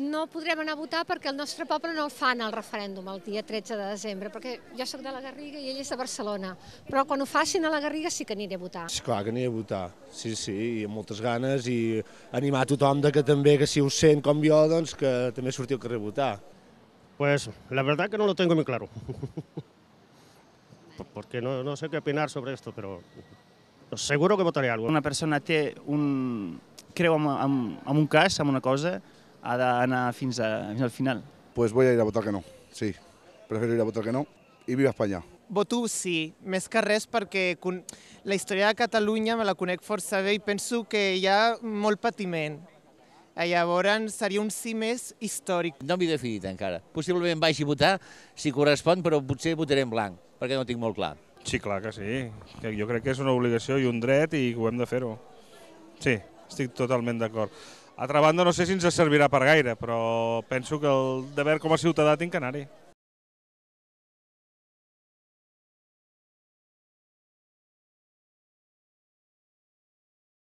No podrem anar a votar perquè el nostre poble no el fan el referèndum el dia 13 de desembre, perquè jo sóc de la Garriga i ell és de Barcelona, però quan ho facin a la Garriga sí que aniré a votar. Esclar que aniré a votar, sí, i amb moltes ganes, i animar tothom que també, que si ho sent com jo, doncs que també surti al carrer a votar. Pues la verdad que no lo tengo muy claro, porque no sé qué opinar sobre esto, pero seguro que votaré algo. Una persona creu en un cas, en una cosa, ha d'anar fins al final. Pues voy a ir a votar que no, sí. Prefiero ir a votar que no i viva Espanya. Voto sí, més que res perquè la història de Catalunya me la conec força bé i penso que hi ha molt patiment. Llavors seria un sí més històric. No m'he definit encara. Possiblement vagi a votar si correspon, però potser votaré en blanc, perquè no ho tinc molt clar. Sí, clar que sí. Jo crec que és una obligació i un dret i ho hem de fer-ho. Sí, estic totalment d'acord. Altra banda, no sé si ens servirà per gaire, però penso que el deber com a ciutadà tinc que anar-hi.